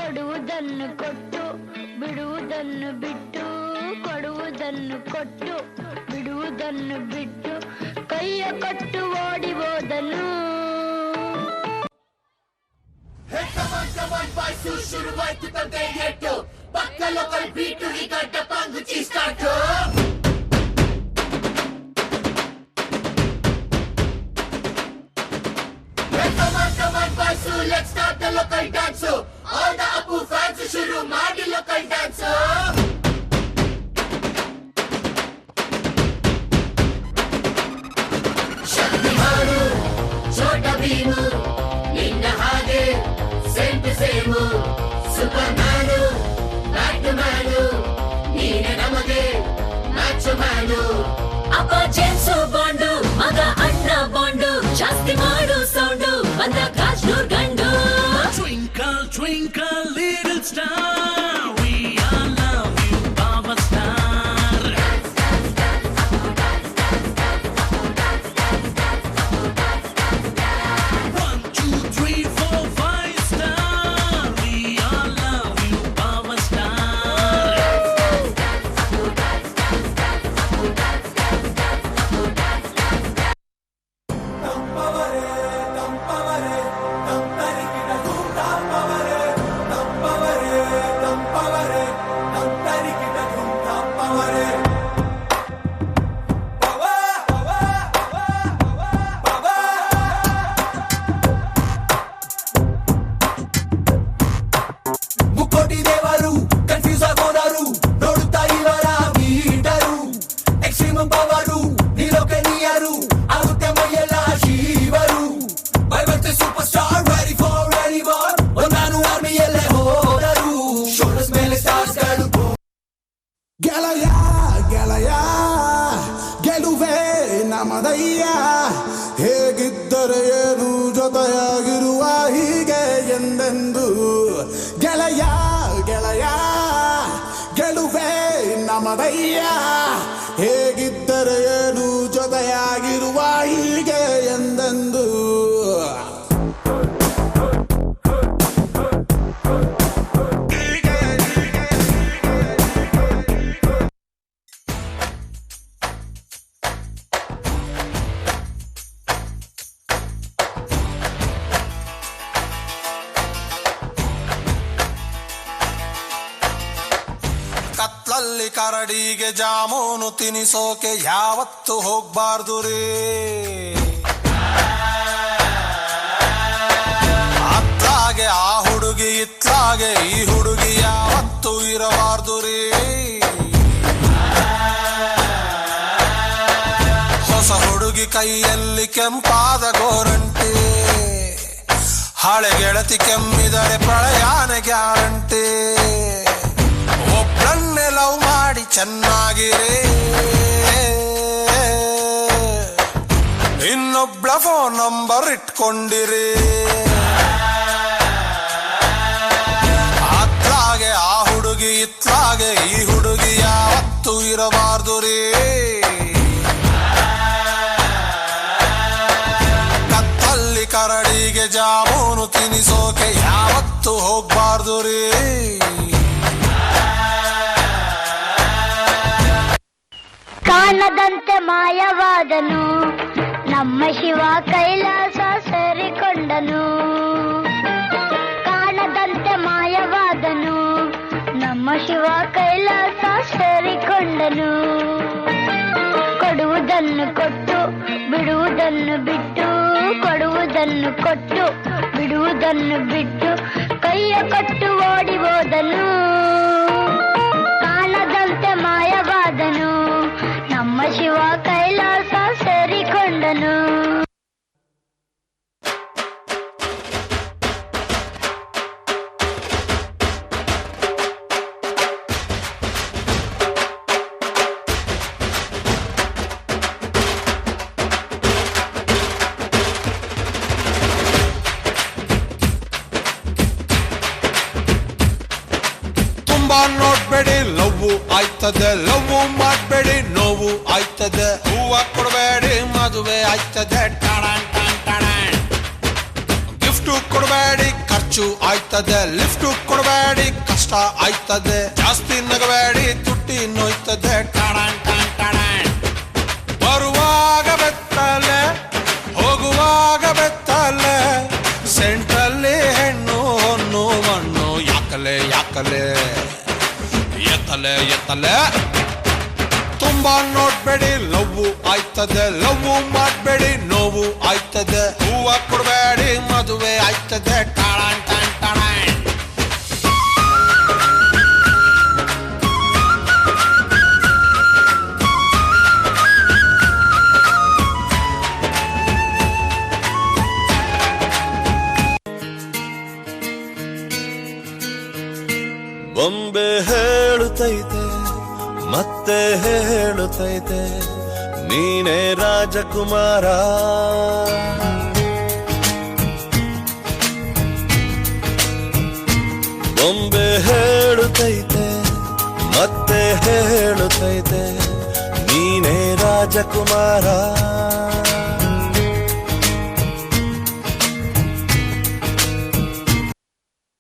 ಕೊಡುವುದನ್ನು ಕೊಟ್ಟು ಬಿಡುವುದನ್ನು ಬಿಟ್ಟು, ಕೊಡುವುದನ್ನು ಕೊಟ್ಟು ಬಿಡುವುದನ್ನು ಬಿಟ್ಟು, ಕೈಯ ಕೊಟ್ಟು ಓಡಿ ಹೋದನು. ಶುರುವಾಯ್ತು ತಂದೆ ಎಟ್ಟು ಪಕ್ಕ ಲೋಕಲ್ ಬೀಟು ಈಗ ಡಬ್ಬಂಗು ಚೀಸ್ಟಾಟು. Let's start the local dance. All the Apu fans shuru maadi local dance. Shaktimanu, Chota Bheemu, ninna hage same to same. Supermanu, Batmanu, neene namage Matchmanu. Appa James Bondu, maga anna Bondu, ಜಾಸ್ತಿ ಮಾಡು sound ಬಂದ ಕಾಜ್ನೂರ್ ಗಂಡು. Twinkle twinkle little star, we all love you our star. Dance, dance, dance, Apu dance, dance, dance, Apu dance, dance, dance, Apu dance, dance, dance. 1 2 3 4 5 star, we all love you our star. Dance, dance, dance, Apu dance, dance, dance, Apu dance, dance, dance, Apu dance, dance, dance. ಮುಕ್ಕೋಟಿ ದೇವರು confuse ಆಗೋದಾರು ನೋಡುತ್ತಾ ಇವರ meter extreme power ನೀಲೋಕೆ near ಆಗುತ್ತೆ ಮೈಯೆಲ್ಲ shiver ಬೈಬರ್ತೆ super star ready for any war ಒಂದಾನು ಆರ್ಮಿಯಲ್ಲೇ ಹೋದರು ಶೋಲ್ಡರ್ಸ್ ಮೇಲೆ ಸ್ಟಾರ್ಸ್ ಗಳು ಗೆಳೆಯ ಗೆಳೆಯ ಗೆಲುವೆ ನಮದಯ್ಯ ಹೇಗಿದ್ದರೆ ಏನು ಜೊತೆಯಾಗಿರುವ ಹೀಗೆ ಎಂದೆಂದು ಗೆಳೆಯ ಗೆಳೆಯ ಗೆಲುವೆ ನಮದಯ್ಯ ಹೇಗಿದ್ದರೆ ಏನು ಜೊತೆಯಾಗಿರುವ ಹೀಗೆ ಎಂದೆಂದು. ಕತ್ಲಲ್ಲಿ ಕರಡಿಗೆ ಜಾಮೂನು ತಿನಿಸೋಕೆ ಯಾವತ್ತು ಹೋಗ್ಬಾರ್ದು ರೇ. ಅತ್ಲಾಗೆ ಆ ಹುಡುಗಿ ಇತ್ಲಾಗೆ ಈ ಹುಡುಗಿ ಯಾವತ್ತು ಇರಬಾರ್ದು ರೇ. ಹೊಸ ಹುಡುಗಿ ಕೈಯಲ್ಲಿ ಕೆಂಪಾದ ಗೋರಂಟಿ, ಹಳೆ ಗೆಳತಿ ಕೆಮ್ಮಿದರೆ ಪ್ರಳಯಾನ ಗ್ಯಾರಂಟಿ. ಒಬ್ಬಳನ್ನೇ ಲವ್ ಮಾಡಿ ಚೆನ್ನಾಗಿರೇ, ಇನ್ನೊಬ್ಳ ಫೋನ್ ನಂಬರ್ ಇಟ್ಕೊಂಡಿರಿ. ಅತ್ಲಾಗೆ ಆ ಹುಡುಗಿ ಇತ್ಲಾಗೆ ಈ ಹುಡುಗಿ ಯಾವತ್ತು ಇರಬಾರ್ದು ರೇ. ಕತ್ತಲ್ಲಿ ಕರಡಿಗೆ ಜಾಮೂನು ತಿನಿಸೋಕೆ ಯಾವತ್ತು ಹೋಗ್ಬಾರ್ದು ರೇ. ಕಾಣದಂತೆ ಮಾಯವಾದನು ನಮ್ಮ ಶಿವ ಕೈಲಾಸ ಸೇರಿಕೊಂಡನು. ಕಾಣದಂತೆ ಮಾಯವಾದನು ನಮ್ಮ ಶಿವ ಕೈಲಾಸ ಸೇರಿಕೊಂಡನು. ಕೊಡುವುದನ್ನು ಕೊಟ್ಟು ಬಿಡುವುದನ್ನು ಬಿಟ್ಟು, ಕೊಡುವುದನ್ನು ಕೊಟ್ಟು ಬಿಡುವುದನ್ನು ಬಿಟ್ಟು, ಕೈಯ ಕೊಟ್ಟು ಓಡಿ ಹೋದನು. ಕಾಣದಂತೆ ಮಾಯವಾದನು ನಮ್ಮ ಶಿವ ಕೈಲಾಸ ಸೇರಿಕೊಂಡನು. ತುಂಬಾ ನೋಡ್ಬೇಡಿ ಲವ್ ಆಯ್ತದೆ, ಲವ್ ಮಾಡ್ಬೇಡಿ ನೋವು ಆಯ್ತದೆ. ಹೂವ ಕೊಡಬೇಡಿ ಮದುವೆ ಆಯ್ತದೆ. ಗಿಫ್ಟ್ ಕೊಡಬೇಡಿ ಖರ್ಚು ಹುಚ್ಚು ಆಯ್ತದೆ, ಲಿಫ್ಟ್ ಕೊಡಬೇಡಿ ಕಷ್ಟ ಆಯ್ತದೆ, ಜಾಸ್ತಿ ನಗಬೇಡಿ ತುಟ್ಟಿ ನೋಯ್ತದೆ. ಟಾಣಾಣ್ ಟಾಣ್ ಟಾಣಾಣ್. ಬರುವಾಗ ಬೆತ್ತಲೆ ಹೋಗುವಾಗ ಬೆತ್ತಲೆ, ಸೆಂಟ್ರಲ್ಲಿ ಹೆಣ್ಣು ಹೊನ್ನು ಮಣ್ಣು ಯಾಕಲೆ ಯಾಕಲೆ, ಎತ್ತಲೆ ಎತ್ತಲೆ. ತುಂಬಾ ನೋಡ್ಬೇಡಿ ಲವ್ವು ಆಯ್ತದೆ, ಲವ್ವು ಮಾಡ್ಬೇಡಿ ನೋವು ಆಯ್ತದೆ, ಹೂವ ಕೊಡ್ಬೇಡಿ ಮದುವೆ ಆಯ್ತದೆ. ಟಾಣಾಣ್ ಟಾಣ್ ಟಾಣಾಣ್. ಬೊಂಬೆ ಹೇಳುತ್ತೈತೆ ಮತ್ತೆ ಹೇಳುತ್ತೈತೆ, ನೀನೇ ರಾಜಕುಮಾರ. ಬೊಂಬೆ ಹೇಳುತ್ತೈತೆ ಮತ್ತೆ ಹೇಳುತ್ತೈತೆ, ನೀನೇ ರಾಜಕುಮಾರ.